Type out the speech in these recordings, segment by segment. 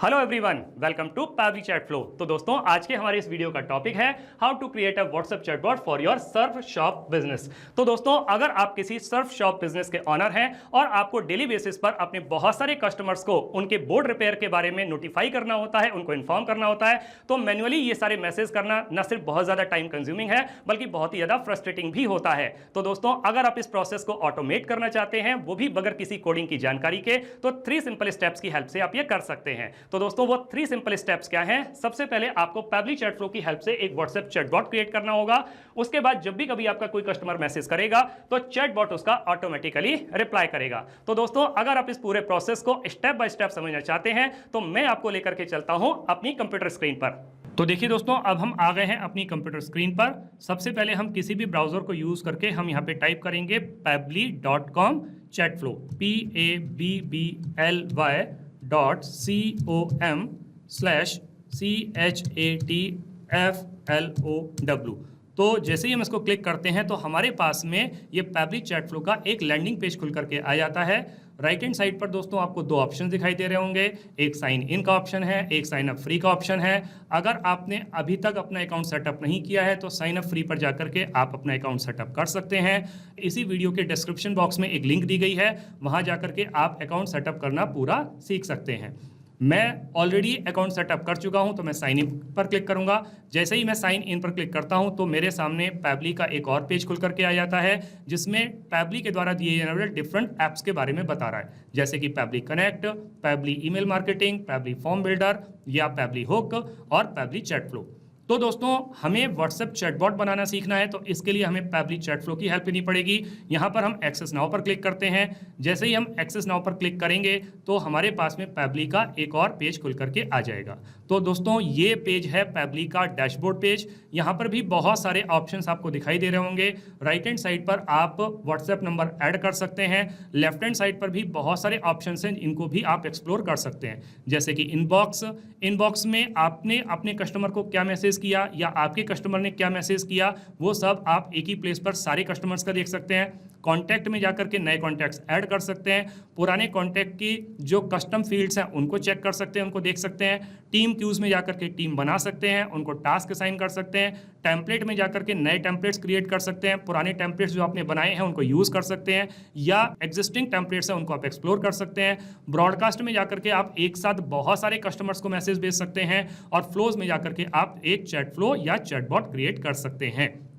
Hello everyone, welcome to Pabbly chat flow. तो दोस्तों, आज के हमारे इस वीडियो का टॉपिक है how to create a WhatsApp chatbot for your surf shop business. तो दोस्तों, अगर आप किसी सर्फ शॉप बिजनेस के ऑनर हैं और आपको डेली बेसिस पर अपने बहुत सारे कस्टमर्स को उनके बोर्ड रिपेयर के बारे में नोटिफाई करना होता है, उनको इन्फॉर्म करना होता है, तो मैन्युअली ये सारे मैसेज करना न सिर्फ बहुत ज्यादा टाइम कंज्यूमिंग है बल्कि बहुत ही ज्यादा फ्रस्ट्रेटिंग भी होता है। तो दोस्तों, अगर आप इस प्रोसेस को ऑटोमेट करना चाहते हैं, वो भी बगैर किसी कोडिंग की जानकारी के, तो 3 सिंपल स्टेप्स की हेल्प से आप ये कर सकते हैं। तो दोस्तों, वो 3 सिंपल स्टेप्स क्या हैं? सबसे पहले आपको पैब्ली चैट फ्लो की हेल्प से एक व्हाट्सएप चैटबॉट क्रिएट करना होगा। उसके बाद जब भी कभी आपका कोई कस्टमर मैसेज करेगा तो चैटबॉट उसका ऑटोमेटिकली रिप्लाई करेगा। तो दोस्तों, अगर आप इस पूरे प्रोसेस को स्टेप बाय स्टेप समझना चाहते हैं तो मैं आपको लेकर के चलता हूं अपनी कंप्यूटर स्क्रीन पर। तो देखिए दोस्तों, अब हम आ गए हैं अपनी कंप्यूटर स्क्रीन पर। सबसे पहले हम किसी भी ब्राउजर को यूज करके हम यहां पे टाइप करेंगे pabbly.com chatflow pabbly.com/chatflow। तो जैसे ही हम इसको क्लिक करते हैं तो हमारे पास में ये पैब्ली चैट फ्लो का एक लैंडिंग पेज खुल करके आ जाता है। राइट हैंड साइड पर दोस्तों आपको 2 ऑप्शन दिखाई दे रहे होंगे, एक साइन इन का ऑप्शन है, एक साइन अप फ्री का ऑप्शन है। अगर आपने अभी तक अपना अकाउंट सेटअप नहीं किया है तो साइन अप फ्री पर जाकर के आप अपना अकाउंट सेटअप कर सकते हैं। इसी वीडियो के डिस्क्रिप्शन बॉक्स में एक लिंक दी गई है, वहां जाकर के आप अकाउंट सेटअप करना पूरा सीख सकते हैं। मैं ऑलरेडी अकाउंट सेटअप कर चुका हूं तो मैं साइन इन पर क्लिक करूंगा। जैसे ही मैं साइन इन पर क्लिक करता हूं तो मेरे सामने पैब्ली का एक और पेज खुल करके आ जाता है, जिसमें पैब्ली के द्वारा दिए जाने वाले डिफरेंट ऐप्स के बारे में बता रहा है, जैसे कि Pabbly connect, Pabbly email marketing, Pabbly form builder या पैब्ली हुक और पैब्ली चैट फ्लो। तो दोस्तों, हमें व्हाट्सएप चैटबॉट बनाना सीखना है तो इसके लिए हमें पैब्ली चैट फ्लो की हेल्प लेनी पड़ेगी। यहाँ पर हम एक्सेस नाउ पर क्लिक करते हैं। जैसे ही हम एक्सेस नाउ पर क्लिक करेंगे तो हमारे पास में पैब्ली का एक और पेज खुल करके आ जाएगा। तो दोस्तों, ये पेज है पैब्ली का डैशबोर्ड पेज। यहाँ पर भी बहुत सारे ऑप्शंस आपको दिखाई दे रहे होंगे। राइट हैंड साइड पर आप व्हाट्सएप नंबर ऐड कर सकते हैं। लेफ्ट हैंड साइड पर भी बहुत सारे ऑप्शन हैं, इनको भी आप एक्सप्लोर कर सकते हैं, जैसे कि इनबॉक्स में आपने अपने कस्टमर को क्या मैसेज किया या आपके कस्टमर ने क्या मैसेज किया, वो सब आप एक ही प्लेस पर सारे कस्टमर्स का देख सकते हैं। कॉन्टैक्ट में जाकर के नए कॉन्टैक्ट्स ऐड कर सकते हैं। पुराने कॉन्टैक्ट की जो कस्टम फील्ड्स हैं उनको चेक कर सकते हैं, उनको देख सकते हैं। टीम क्यूज में जाकर के टीम बना सकते हैं, उनको टास्क असाइन कर सकते हैं। टेम्पलेट में जाकर के नए टेम्पलेट्स क्रिएट कर सकते हैं। पुराने टेम्पलेट्स जो आपने बनाए हैं उनको यूज कर सकते हैं, या एग्जिस्टिंग टेम्पलेट्स हैं उनको आप एक्सप्लोर कर सकते हैं। ब्रॉडकास्ट में जाकर के आप एक साथ बहुत सारे कस्टमर्स को मैसेज भेज सकते हैं, और फ्लोज में जाकर के आप एक चैट फ्लो या चैटबॉट क्रिएट कर सकते हैं।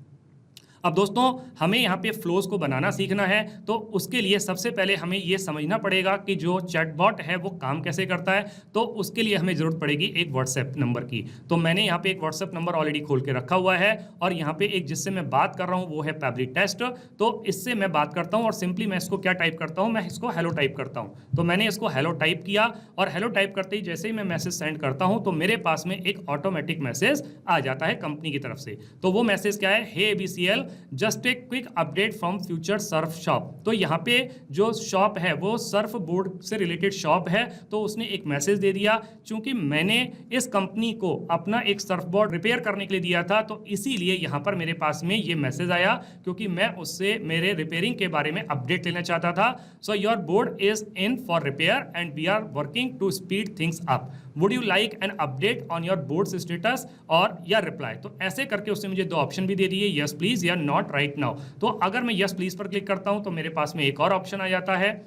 अब दोस्तों, हमें यहाँ पे फ्लोज को बनाना सीखना है, तो उसके लिए सबसे पहले हमें ये समझना पड़ेगा कि जो चैटबॉट है वो काम कैसे करता है। तो उसके लिए हमें जरूरत पड़ेगी एक व्हाट्सएप नंबर की। तो मैंने यहाँ पे एक व्हाट्सएप नंबर ऑलरेडी खोल के रखा हुआ है, और यहाँ पे एक जिससे मैं बात कर रहा हूँ वो है पैब्ली टेस्ट। तो इससे मैं बात करता हूँ और सिंपली मैं इसको क्या टाइप करता हूँ, मैं इसको हेलो टाइप करता हूँ। तो मैंने इसको हेलो टाइप किया, और हेलो टाइप करते ही जैसे ही मैं मैसेज सेंड करता हूँ तो मेरे पास में एक ऑटोमेटिक मैसेज आ जाता है कंपनी की तरफ से। तो वो मैसेज क्या है? हे ABCL, just a quick update from future surf shop. तो यहाँ पे जो शॉप है वो सर्फ बोर्ड से रिलेटेड शॉप है, तो उसने एक मैसेज दे दिया। चूंकि मैंने इस कंपनी को अपना एक सर्फ बोर्ड रिपेयर करने के लिए दिया था, तो इसीलिए यहाँ पर मेरे पास में ये मैसेज आया, क्योंकि मैं उससे मेरे रिपेयरिंग के बारे में अपडेट लेना चाहता था। So your board is in for repair and we are working to speed things up, would you like an update on your board status और या रिप्लाई। तो ऐसे करके उसने मुझे 2 ऑप्शन भी दे दिए, यस प्लीज या नॉट राइट नाउ। तो अगर मैं यस प्लीज पर क्लिक करता हूं तो मेरे पास में एक और ऑप्शन आ जाता है,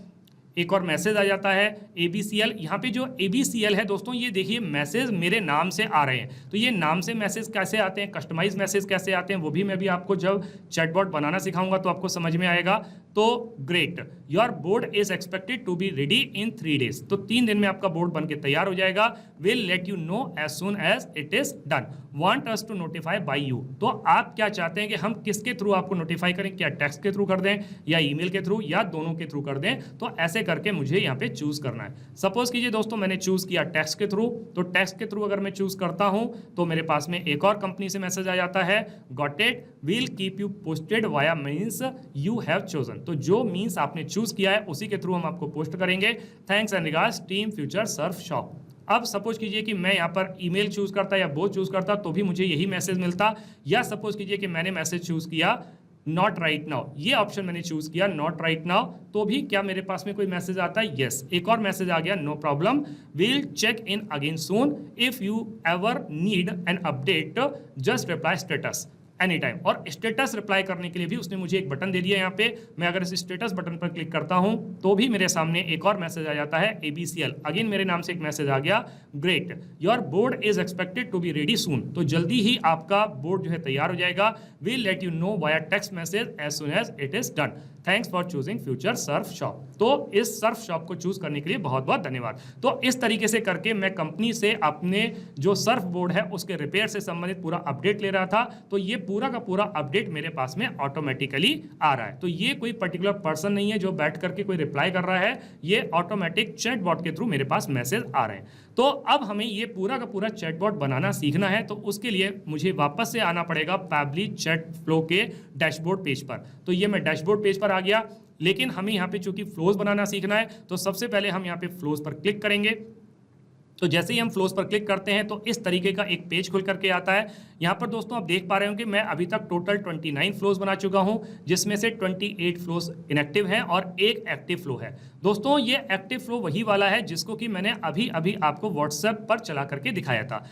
एक और मैसेज आ जाता है ABCL। यहाँ पे जो ABCL है दोस्तों, ये देखिए मैसेज मेरे नाम से आ रहे हैं। तो ये नाम से मैसेज कैसे आते हैं, कस्टमाइज मैसेज कैसे आते हैं, वो भी मैं भी आपको जब चैटबॉट बनाना सिखाऊंगा तो आपको समझ में आएगा। तो great, your board is expected to be ready in 3 days. तो 3 दिन में आपका बोर्ड बन के तैयार हो जाएगा। Will let you know as soon as it is done, want us to notify by you. तो आप क्या चाहते हैं कि हम किसके थ्रू आपको नोटिफाई करें? क्या टेक्स्ट के थ्रू कर दें या ईमेल के थ्रू या दोनों के थ्रू कर दें? तो ऐसे करके मुझे यहाँ पे चूज करना है। सपोज कीजिए दोस्तों मैंने चूज किया टेक्स्ट के थ्रू, तो टेक्स्ट के थ्रू अगर मैं चूज करता हूं तो मेरे पास में एक और कंपनी से मैसेज आ जाता है, got it, will keep you posted via means you have chosen. तो जो मीन्स आपने चूज किया है उसी के थ्रू हम आपको पोस्ट करेंगे। Thanks and regards team future surf shop. अब सपोज कीजिए कि मैं यहाँ पर ईमेल चूज करता या बोथ चूज करता तो भी मुझे यही मैसेज मिलता, या सपोज कीजिए कि मैंने मैसेज चूज किया नॉट राइट नाउ, ये ऑप्शन मैंने चूज किया नॉट राइट नाउ, तो भी क्या मेरे पास में कोई मैसेज आता है? यस, एक और मैसेज आ गया, no problem, will check in again soon, if you ever need an update just reply status any time. और स्टेटस रिप्लाई करने के लिए भी उसने मुझे एक बटन दे दिया यहाँ पे। मैं अगर इस स्टेटस बटन पर क्लिक करता हूँ तो भी मेरे सामने एक और मैसेज आ जाता है, ABCL, अगेन मेरे नाम से एक मैसेज आ गया, great, your board is expected to be ready soon, तो जल्दी ही आपका बोर्ड जो है तैयार हो जाएगा, will let you know via text message as soon as it is done, thanks for choosing future surf shop. तो इस सर्फ शॉप को चूज करने के लिए बहुत बहुत धन्यवाद। तो इस तरीके से करके मैं कंपनी से अपने जो सर्फ बोर्ड है उसके रिपेयर से संबंधित पूरा अपडेट ले रहा था। तो ये पूरा का पूरा अपडेट मेरे पास में ऑटोमेटिकली आ रहा है। तो ये कोई पर्टिकुलर पर्सन नहीं है जो बैठ करके कोई रिप्लाई कर रहा है, ये ऑटोमेटिक चैटबॉट के थ्रू मेरे पास मैसेज आ रहे हैं। तो अब हमें ये पूरा का पूरा चैटबॉट बनाना सीखना है, तो उसके लिए मुझे वापस से आना पड़ेगा पैबली चैट फ्लो के डैशबोर्ड पेज पर। तो ये मैं डैशबोर्ड पेज पर आ गया, लेकिन हमें यहाँ पे चूंकि फ्लोज बनाना सीखना है, तो सबसे पहले हम यहाँ पे फ्लोज पर क्लिक करेंगे। तो जैसे ही हम फ्लोज पर क्लिक करते हैं तो इस तरीके का एक पेज खुल करके आता है। यहाँ पर दोस्तों आप देख पा रहे हो कि मैं अभी तक टोटल 29 फ्लोज बना चुका हूँ, जिसमें से 28 फ्लोज इनएक्टिव हैं और एक एक्टिव फ्लो है। दोस्तों ये एक्टिव फ्लो वही वाला है जिसको कि मैंने अभी अभी आपको व्हाट्सएप पर चला करके दिखाया था।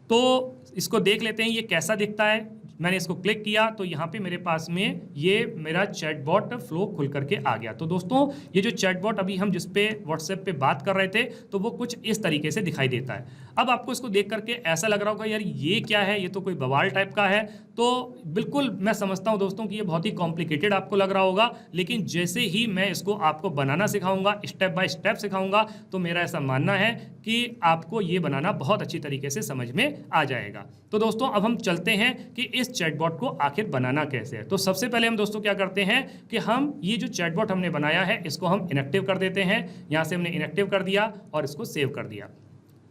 तो इसको देख लेते हैं ये कैसा दिखता है। मैंने इसको क्लिक किया तो यहाँ पे मेरे पास में ये मेरा चैटबॉट फ्लो खुल करके आ गया। तो दोस्तों ये जो चैटबॉट अभी हम जिस पे व्हाट्सएप पे बात कर रहे थे तो वो कुछ इस तरीके से दिखाई देता है। अब आपको इसको देख करके ऐसा लग रहा होगा यार ये क्या है, ये तो कोई बवाल टाइप का है। तो बिल्कुल मैं समझता हूँ दोस्तों कि ये बहुत ही कॉम्प्लिकेटेड आपको लग रहा होगा, लेकिन जैसे ही मैं इसको आपको बनाना सिखाऊंगा, स्टेप बाय स्टेप सिखाऊंगा, तो मेरा ऐसा मानना है कि आपको ये बनाना बहुत अच्छी तरीके से समझ में आ जाएगा। तो दोस्तों अब हम चलते हैं कि इस चैटबॉट को आखिर बनाना कैसे है। तो सबसे पहले हम दोस्तों क्या करते हैं कि हम ये जो चैटबॉट हमने बनाया है इसको हम इनएक्टिव कर देते हैं। यहाँ से हमने इनएक्टिव कर दिया और इसको सेव कर दिया।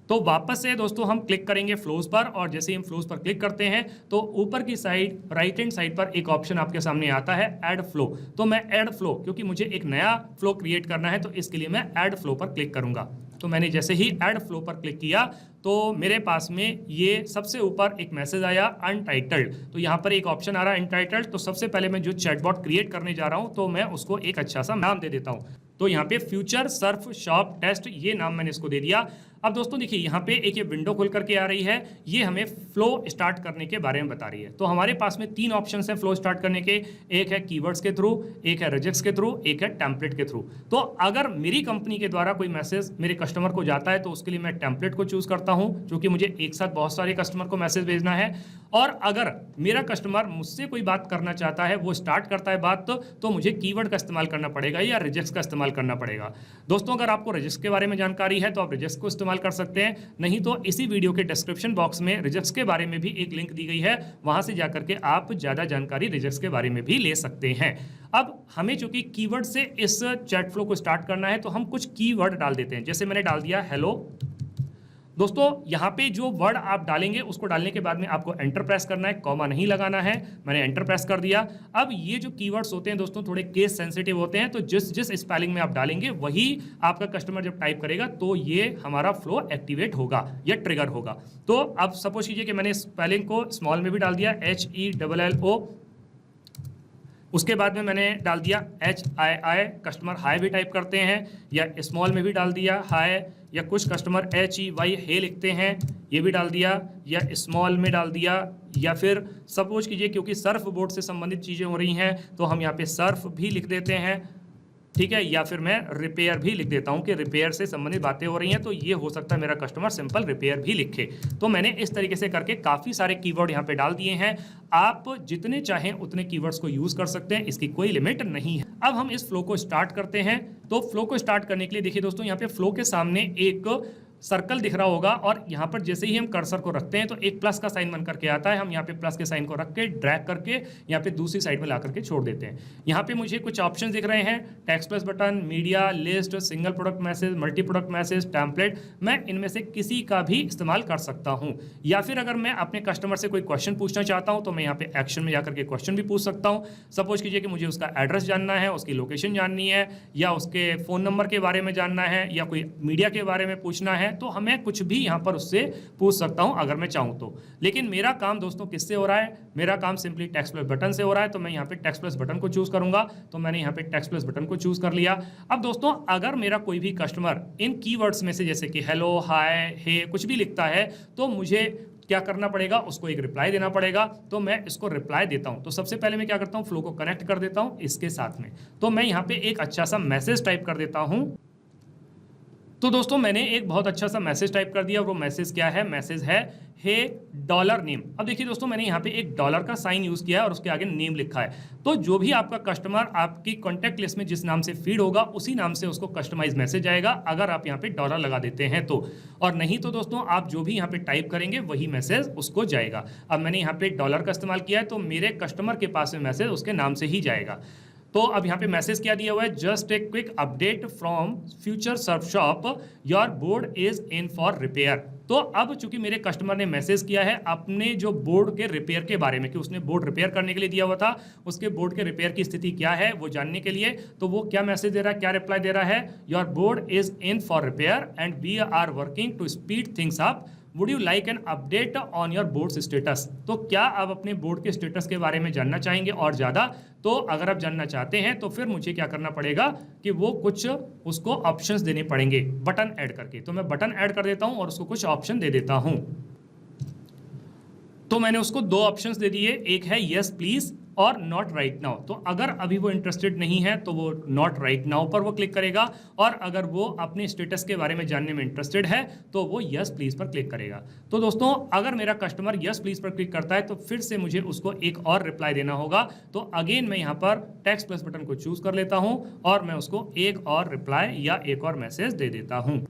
तो वापस से दोस्तों हम क्लिक करेंगे फ्लोज पर, और जैसे ही हम फ्लोज पर क्लिक करते हैं तो ऊपर की साइड राइट हैंड साइड पर एक ऑप्शन आपके सामने आता है ऐड फ्लो। तो मैं ऐड फ्लो, क्योंकि मुझे एक नया फ्लो क्रिएट करना है तो इसके लिए मैं ऐड फ्लो पर क्लिक करूंगा। तो मैंने जैसे ही ऐड फ्लो पर क्लिक किया तो मेरे पास में ये सबसे ऊपर एक मैसेज आया अनटाइटल्ड। तो यहाँ पर एक ऑप्शन आ रहा है अनटाइटल्ड। तो सबसे पहले मैं जो चैटबॉट क्रिएट करने जा रहा हूँ तो मैं उसको एक अच्छा सा नाम दे देता हूँ। तो यहाँ पे फ्यूचर सर्फ शॉप टेस्ट, ये नाम मैंने इसको दे दिया। अब दोस्तों देखिए यहाँ पे एक ये विंडो खुल करके आ रही है, ये हमें फ्लो स्टार्ट करने के बारे में बता रही है। तो हमारे पास में 3 ऑप्शन हैं फ्लो स्टार्ट करने के, एक है कीवर्ड्स के थ्रू, एक है रिजेक्ट्स के थ्रू, एक है टेम्पलेट के थ्रू। तो अगर मेरी कंपनी के द्वारा कोई मैसेज मेरे कस्टमर को जाता है तो उसके लिए मैं टेम्पलेट को चूज करता हूँ, क्योंकि मुझे एक साथ बहुत सारे कस्टमर को मैसेज भेजना है। और अगर मेरा कस्टमर मुझसे कोई बात करना चाहता है, वो स्टार्ट करता है बात, तो मुझे कीवर्ड का इस्तेमाल करना पड़ेगा या रिजेक्ट्स का इस्तेमाल करना पड़ेगा। दोस्तों अगर आपको रिजेक्ट्स के बारे में जानकारी है तो आप रिजेक्ट्स को इस्तेमाल कर सकते हैं, नहीं तो इसी वीडियो के डिस्क्रिप्शन बॉक्स में रिजेक्ट्स के बारे में भी एक लिंक दी गई है, वहां से जाकर के आप ज्यादा जानकारी रिजेक्ट्स के बारे में भी ले सकते हैं। अब हमें चूंकि कीवर्ड से इस चैट फ्लो को स्टार्ट करना है तो हम कुछ कीवर्ड डाल देते हैं। जैसे मैंने डाल दिया हेलो। दोस्तों यहाँ पे जो वर्ड आप डालेंगे उसको डालने के बाद में आपको एंटर प्रेस करना है, कॉमा नहीं लगाना है। मैंने एंटर प्रेस कर दिया। अब ये जो कीवर्ड्स होते हैं दोस्तों थोड़े केस सेंसिटिव होते हैं, तो जिस स्पेलिंग में आप डालेंगे वही आपका कस्टमर जब टाइप करेगा तो ये हमारा फ्लो एक्टिवेट होगा या ट्रिगर होगा। तो अब सपोज कीजिए कि मैंने स्पेलिंग को स्मॉल में भी डाल दिया HELLO, उसके बाद में मैंने डाल दिया HII, कस्टमर हाई भी टाइप करते हैं, या स्मॉल में भी डाल दिया हाई, या कुछ कस्टमर HEY हे लिखते हैं, ये भी डाल दिया, या स्मॉल में डाल दिया, या फिर सपोज कीजिए क्योंकि सर्फ बोर्ड से संबंधित चीज़ें हो रही हैं तो हम यहाँ पे सर्फ भी लिख देते हैं, ठीक है। या फिर मैं रिपेयर भी लिख देता हूं कि रिपेयर से संबंधित बातें हो रही हैं, तो ये हो सकता है मेरा कस्टमर सिंपल रिपेयर भी लिखे। तो मैंने इस तरीके से करके काफ़ी सारे कीवर्ड यहाँ पे डाल दिए हैं। आप जितने चाहें उतने कीवर्ड्स को यूज़ कर सकते हैं, इसकी कोई लिमिट नहीं है। अब हम इस फ्लो को स्टार्ट करते हैं। तो फ्लो को स्टार्ट करने के लिए देखिए दोस्तों यहाँ पे फ्लो के सामने एक सर्कल दिख रहा होगा, और यहाँ पर जैसे ही हम कर्सर को रखते हैं तो एक प्लस का साइन बन करके आता है। हम यहाँ पे प्लस के साइन को रख के ड्रैग करके यहाँ पे दूसरी साइड में ला करके छोड़ देते हैं। यहाँ पे मुझे कुछ ऑप्शन दिख रहे हैं, text plus button, media, list, single product message, multi product message, template. मैं इनमें से किसी का भी इस्तेमाल कर सकता हूँ, या फिर अगर मैं अपने कस्टमर से कोई क्वेश्चन पूछना चाहता हूँ तो मैं यहाँ पे एक्शन में जाकर के क्वेश्चन भी पूछ सकता हूँ। सपोज कीजिए कि मुझे उसका एड्रेस जानना है, उसकी लोकेशन जाननी है, या उसके फ़ोन नंबर के बारे में जानना है, या कोई मीडिया के बारे में पूछना है, है तो हमें कुछ भी यहाँ पर उससे पूछ सकता हूँ अगर मैं चाहूँ तो। लेकिन मेरा काम दोस्तों किससे हो रहा है, मेरा काम सिंपली टेक्स्ट प्लस बटन से हो रहा है, तो मैं यहाँ पे टेक्स्ट प्लस बटन को चूज करूंगा। तो मैंने यहाँ पे टेक्स्ट प्लस बटन को चूज कर लिया। अब दोस्तों अगर मेरा कोई भी कस्टमर इन कीवर्ड्स में से जैसे कि हेलो, हाय, हे कुछ भी लिखता है तो मुझे क्या करना पड़ेगा, उसको एक रिप्लाई देना पड़ेगा। तो मैं इसको रिप्लाई देता हूं। तो सबसे पहले मैं क्या करता हूं, फ्लो को कनेक्ट कर देता हूं इसके साथ में। तो मैं यहां पे एक अच्छा सा मैसेज टाइप कर देता हूं। तो दोस्तों मैंने एक बहुत अच्छा सा मैसेज टाइप कर दिया। वो मैसेज क्या है, मैसेज है हे डॉलर नेम। अब देखिए दोस्तों मैंने यहाँ पे एक डॉलर का साइन यूज किया है और उसके आगे नेम लिखा है। तो जो भी आपका कस्टमर आपकी कॉन्टैक्ट लिस्ट में जिस नाम से फीड होगा उसी नाम से उसको कस्टमाइज मैसेज आएगा, अगर आप यहाँ पे डॉलर लगा देते हैं तो। और नहीं तो दोस्तों आप जो भी यहाँ पे टाइप करेंगे वही मैसेज उसको जाएगा। अब मैंने यहाँ पे डॉलर का इस्तेमाल किया है तो मेरे कस्टमर के पास में मैसेज उसके नाम से ही जाएगा। तो अब यहाँ पे मैसेज क्या दिया हुआ है, just a quick update from future surf shop, your board is in for repair. तो अब चूंकि मेरे कस्टमर ने मैसेज किया है अपने जो बोर्ड के रिपेयर के बारे में कि उसने बोर्ड रिपेयर करने के लिए दिया हुआ था, उसके बोर्ड के रिपेयर की स्थिति क्या है वो जानने के लिए, तो वो क्या मैसेज दे रहा है, क्या रिप्लाई दे रहा है, your board is in for repair and we are working to speed things up, would you like an update on your board status. तो क्या आप अपने बोर्ड के स्टेटस के बारे में जानना चाहेंगे और ज़्यादा। तो अगर आप जानना चाहते हैं तो फिर मुझे क्या करना पड़ेगा कि वो कुछ उसको ऑप्शंस देने पड़ेंगे बटन ऐड करके। तो मैं बटन ऐड कर देता हूं और उसको कुछ ऑप्शन दे देता हूं। तो मैंने उसको दो ऑप्शंस दे दिए, एक है यस प्लीज और नॉट राइट नाउ। तो अगर अभी वो इंटरेस्टेड नहीं है तो वो नॉट राइट नाउ पर वो क्लिक करेगा, और अगर वो अपने स्टेटस के बारे में जानने में इंटरेस्टेड है तो वो यस प्लीज पर क्लिक करेगा। तो दोस्तों अगर मेरा कस्टमर यस प्लीज पर क्लिक करता है तो फिर से मुझे उसको एक और रिप्लाई देना होगा। तो अगेन मैं यहाँ पर टेक्स्ट प्लस बटन को चूज कर लेता हूँ और मैं उसको एक और रिप्लाई या एक और मैसेज दे देता हूँ।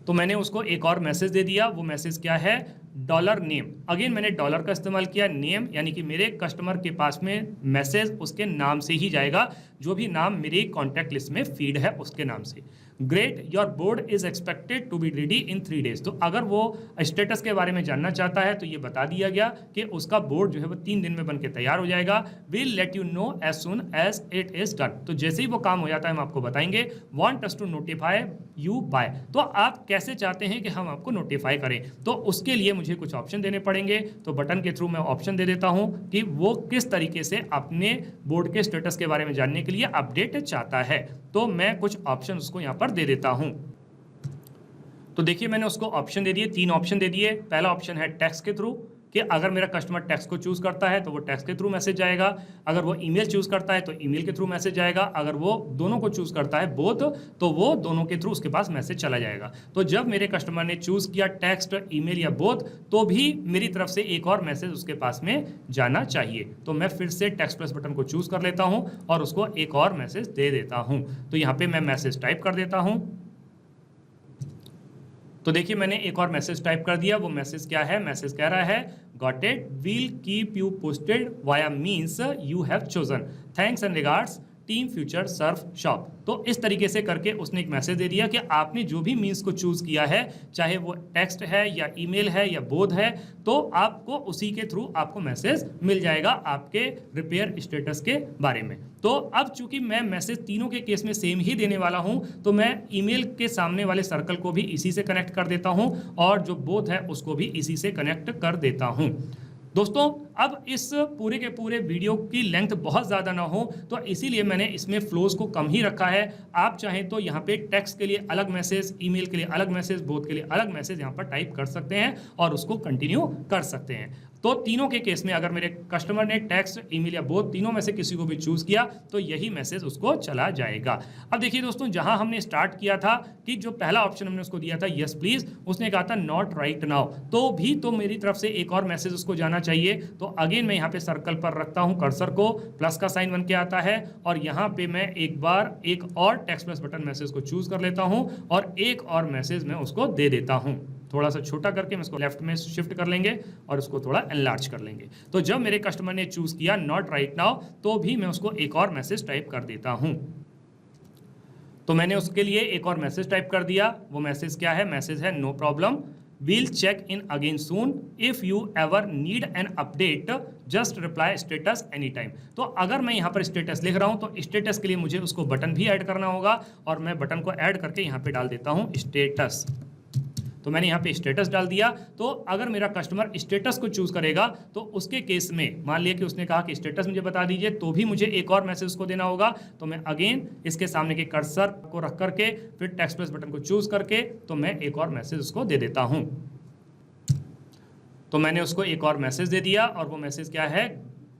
तो मैंने उसको एक और मैसेज दे दिया। वो मैसेज क्या है, डॉलर नेम। अगेन मैंने डॉलर का इस्तेमाल किया, नेम यानी कि मेरे कस्टमर के पास में मैसेज उसके नाम से ही जाएगा, जो भी नाम मेरी कॉन्टैक्ट लिस्ट में फीड है उसके नाम से। Great, your board is expected to be ready in 3 days। तो अगर वो स्टेटस के बारे में जानना चाहता है तो ये बता दिया गया कि उसका बोर्ड जो है वो 3 दिन में बन के तैयार हो जाएगा। Will let you know as soon as it is done. तो जैसे ही वो काम हो जाता है हम आपको बताएंगे। Want us to notify you by. तो आप कैसे चाहते हैं कि हम आपको नोटिफाई करें, तो उसके लिए मुझे कुछ ऑप्शन देने पड़ेंगे। तो बटन के थ्रू मैं ऑप्शन दे देता हूं कि वो किस तरीके से अपने बोर्ड के स्टेटस के बारे में जानने के लिए अपडेट चाहता है। तो मैं कुछ ऑप्शन उसको यहाँ पर दे देता हूं। तो देखिए मैंने उसको ऑप्शन दे दिए, 3 ऑप्शन दे दिए। पहला ऑप्शन है टेक्स्ट के थ्रू, कि अगर मेरा कस्टमर टेक्स्ट को चूज करता है तो वो टेक्स्ट के थ्रू मैसेज जाएगा। अगर वो ईमेल चूज करता है तो ईमेल के थ्रू मैसेज जाएगा। अगर वो दोनों को चूज करता है बोथ, तो वो दोनों के थ्रू उसके पास मैसेज चला जाएगा। तो जब मेरे कस्टमर ने चूज किया टेक्स्ट, ईमेल या बोथ, तो भी मेरी तरफ से एक और मैसेज उसके पास में जाना चाहिए। तो मैं फिर से टेक्स्ट प्लस बटन को चूज कर लेता हूं और उसको एक और मैसेज दे देता हूं। तो यहां पे मैं मैसेज टाइप कर देता हूं। तो देखिए मैंने एक और मैसेज टाइप कर दिया। वो मैसेज क्या है, मैसेज कह रहा है got it, will keep you posted via means you have chosen, thanks and regards team future surf shop. तो इस तरीके से करके उसने एक मैसेज दे दिया कि आपने जो भी मीन्स को चूज किया है, चाहे वो टेक्स्ट है या ईमेल है या बोथ है, तो आपको उसी के थ्रू आपको मैसेज मिल जाएगा आपके रिपेयर स्टेटस के बारे में। तो अब चूंकि मैं मैसेज तीनों के केस में सेम ही देने वाला हूं, तो मैं ईमेल के सामने वाले सर्कल को भी इसी से कनेक्ट कर देता हूं और जो बोथ है उसको भी इसी से कनेक्ट कर देता हूं। दोस्तों अब इस पूरे के पूरे वीडियो की लेंथ बहुत ज़्यादा ना हो, तो इसीलिए मैंने इसमें फ्लोज को कम ही रखा है। आप चाहें तो यहाँ पे टेक्स्ट के लिए अलग मैसेज, ईमेल के लिए अलग मैसेज, बोथ के लिए अलग मैसेज यहाँ पर टाइप कर सकते हैं और उसको कंटिन्यू कर सकते हैं। तो तीनों के केस में अगर मेरे कस्टमर ने टेक्स्ट, ईमेल या बोथ तीनों में से किसी को भी चूज किया तो यही मैसेज उसको चला जाएगा। अब देखिए दोस्तों, जहां हमने स्टार्ट किया था कि जो पहला ऑप्शन हमने उसको दिया था यस प्लीज, उसने कहा था नॉट राइट नाउ, तो भी तो मेरी तरफ से एक और मैसेज उसको जाना चाहिए। तो अगेन मैं यहाँ पे सर्कल पर रखता हूँ कर्सर को, प्लस का साइन बन के आता है और यहाँ पे मैं एक बार एक और टेक्स्ट प्लस बटन मैसेज को चूज कर लेता हूँ और एक और मैसेज मैं उसको दे देता हूँ। थोड़ा सा छोटा करके हम इसको लेफ्ट में शिफ्ट कर लेंगे और उसको थोड़ा एनलार्ज कर लेंगे। तो जब मेरे कस्टमर ने चूज किया नॉट राइट नाउ, तो भी मैं उसको एक और मैसेज टाइप कर देता हूं। तो मैंने उसके लिए एक और मैसेज टाइप कर दिया। वो मैसेज क्या है, मैसेज है no problem, will check in again soon, if you ever need an update just reply status any time. तो अगर मैं यहाँ पर स्टेटस लिख रहा हूँ तो स्टेटस के लिए मुझे उसको बटन भी ऐड करना होगा और मैं बटन को ऐड करके यहाँ पे डाल देता हूँ स्टेटस। तो मैंने यहाँ पे स्टेटस डाल दिया। तो अगर मेरा कस्टमर स्टेटस को चूज करेगा तो उसके केस में मान लिया कि उसने कहा कि स्टेटस मुझे बता दीजिए, तो भी मुझे एक और मैसेज उसको देना होगा। तो मैं अगेन इसके सामने के कर्सर को रख करके फिर टेक्स्ट प्लस बटन को चूज करके तो मैं एक और मैसेज उसको दे देता हूं। तो मैंने उसको एक और मैसेज दे दिया और वो मैसेज क्या है,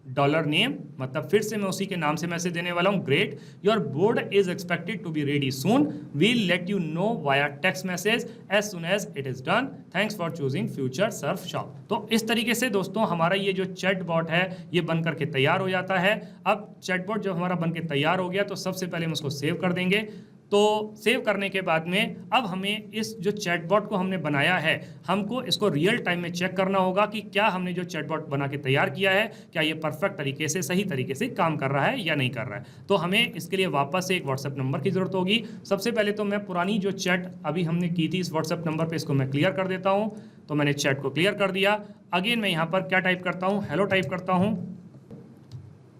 डॉलर नेम, मतलब फिर से मैं उसी के नाम से मैसेज देने वाला हूं। Great, your board is expected to be ready soon, will let you know via text message as soon as it is done, thanks for choosing future surf shop. तो इस तरीके से दोस्तों हमारा ये जो चैट बॉट है ये बन करके तैयार हो जाता है। अब चैट बॉट जब हमारा बन के तैयार हो गया तो सबसे पहले हम उसको सेव कर देंगे। तो सेव करने के बाद में अब हमें इस जो चैटबॉट को हमने बनाया है, हमको इसको रियल टाइम में चेक करना होगा कि क्या हमने जो चैटबॉट बना के तैयार किया है क्या ये परफेक्ट तरीके से सही तरीके से काम कर रहा है या नहीं कर रहा है। तो हमें इसके लिए वापस से एक व्हाट्सएप नंबर की जरूरत होगी। सबसे पहले तो मैं पुरानी जो चैट अभी हमने की थी इस व्हाट्सएप नंबर पर, इसको मैं क्लियर कर देता हूँ। तो मैंने चैट को क्लियर कर दिया। अगेन मैं यहाँ पर क्या टाइप करता हूँ, हेलो टाइप करता हूँ।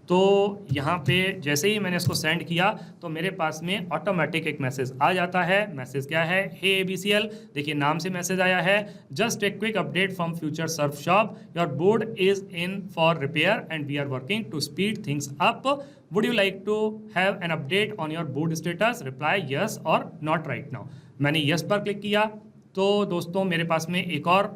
तो यहाँ पे जैसे ही मैंने इसको सेंड किया तो मेरे पास में ऑटोमेटिक एक मैसेज आ जाता है। मैसेज क्या है, हे ABCL, देखिए नाम से मैसेज आया है, just a quick update from future surf shop, your board is in for repair and we are working to speed things up, would you like to have an update on your board status, reply yes or not right now. मैंने yes पर click किया तो दोस्तों मेरे पास में एक और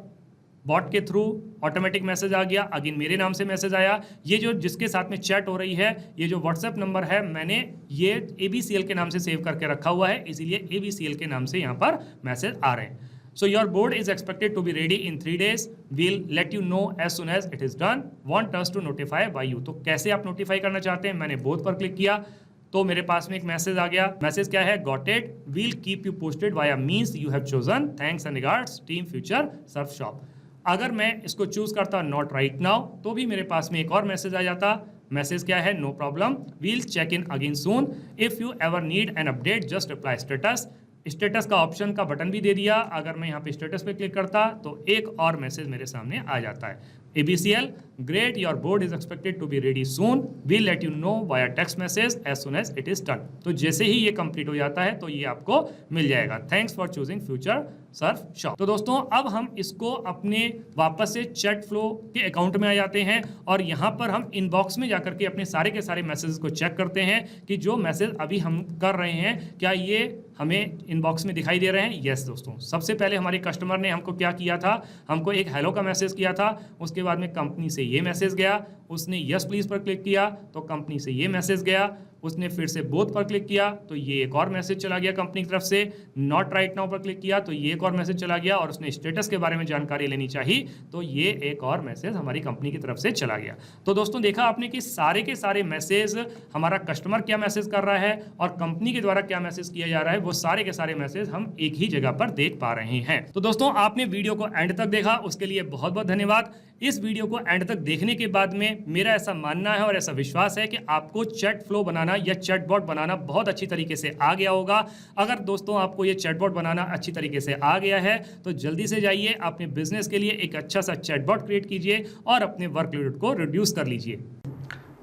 bot के थ्रू ऑटोमेटिक मैसेज आ गया। अगेन मेरे नाम से मैसेज आया। ये जो जिसके साथ में चैट हो रही है ये जो व्हाट्सएप नंबर है मैंने ये ABCL के नाम से सेव करके रखा हुआ है, इसीलिए ABCL के नाम से यहाँ पर मैसेज आ रहे हैं। So your board is expected to be ready in 3 days, will let you know as soon as it is done, want us to notify by you. तो कैसे आप नोटिफाई करना चाहते हैं, मैंने बोथ पर क्लिक किया तो मेरे पास में एक मैसेज आ गया। मैसेज क्या है, got it, will keep you posted via means you have chosen, thanks and regards team future surf shop. अगर मैं इसको चूज करता नॉट राइट नाउ तो भी मेरे पास में एक और मैसेज आ जाता। मैसेज क्या है, no problem, will check in again soon, if you ever need an update just reply status. Status का ऑप्शन का बटन भी दे दिया। अगर मैं यहाँ पे स्टेटस पे क्लिक करता तो एक और मैसेज मेरे सामने आ जाता है, ABCL, great, your board is expected to be ready soon, we'll let you know via text message as soon as it is done। तो जैसे ही ये कंप्लीट हो जाता है तो ये आपको मिल जाएगा, thanks for choosing future surf shop. तो दोस्तों अब हम इसको अपने वापस से चैट फ्लो के अकाउंट में आ जाते हैं और यहाँ पर हम इनबॉक्स में जाकर के अपने सारे के सारे मैसेज को चेक करते हैं कि जो मैसेज अभी हम कर रहे हैं क्या ये हमें इनबॉक्स में दिखाई दे रहे हैं। यस दोस्तों, सबसे पहले हमारे कस्टमर ने हमको क्या किया था, हमको एक हेलो का मैसेज किया था। उसके बाद में कंपनी से ये मैसेज गया, उसने यस प्लीज पर क्लिक किया तो कंपनी से ये मैसेज गया। उसने फिर से बोथ पर क्लिक किया तो ये एक और मैसेज चला गया कंपनी की तरफ से। नॉट राइट नाउ पर क्लिक किया तो ये एक और मैसेज चला गया और उसने स्टेटस के बारे में जानकारी लेनी चाहिए तो ये एक और मैसेज हमारी कंपनी की तरफ से चला गया। तो दोस्तों देखा आपने कि सारे के सारे मैसेज हमारा कस्टमर क्या मैसेज कर रहा है और कंपनी के द्वारा क्या मैसेज किया जा रहा है, वो सारे के सारे मैसेज हम एक ही जगह पर देख पा रहे हैं। तो दोस्तों आपने वीडियो को एंड तक देखा, उसके लिए बहुत बहुत धन्यवाद। इस वीडियो को एंड तक देखने के बाद में मेरा ऐसा मानना है और ऐसा विश्वास है कि आपको चैट फ्लो बनाना या चैटबॉट बनाना बहुत अच्छी तरीके से आ गया होगा। अगर दोस्तों आपको ये चैटबॉट बनाना अच्छी तरीके से आ गया है तो जल्दी से जाइए अपने बिजनेस के लिए एक अच्छा सा चैटबॉट क्रिएट कीजिए और अपने वर्कलोड को रिड्यूस कर लीजिए।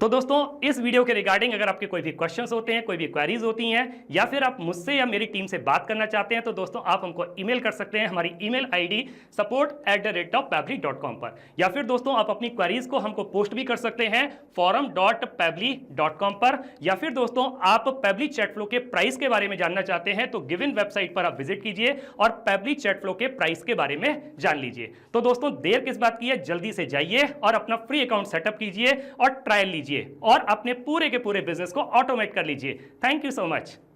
तो दोस्तों इस वीडियो के रिगार्डिंग अगर आपके कोई भी क्वेश्चंस होते हैं, कोई भी क्वेरीज होती हैं या फिर आप मुझसे या मेरी टीम से बात करना चाहते हैं तो दोस्तों आप हमको ईमेल कर सकते हैं हमारी ईमेल आईडी support@pabbly.com पर, या फिर दोस्तों आप अपनी क्वेरीज को हमको पोस्ट भी कर सकते हैं forum.pabbly.com पर, या फिर दोस्तों आप Pabbly चैट फ्लो के प्राइस के बारे में जानना चाहते हैं तो गिवन वेबसाइट पर आप विजिट कीजिए और Pabbly चैट फ्लो के प्राइस के बारे में जान लीजिए। तो दोस्तों देर किस बात की है, जल्दी से जाइए और अपना फ्री अकाउंट सेटअप कीजिए और ट्रायल लीजिए और अपने पूरे के पूरे बिजनेस को ऑटोमेट कर लीजिए। Thank you so much.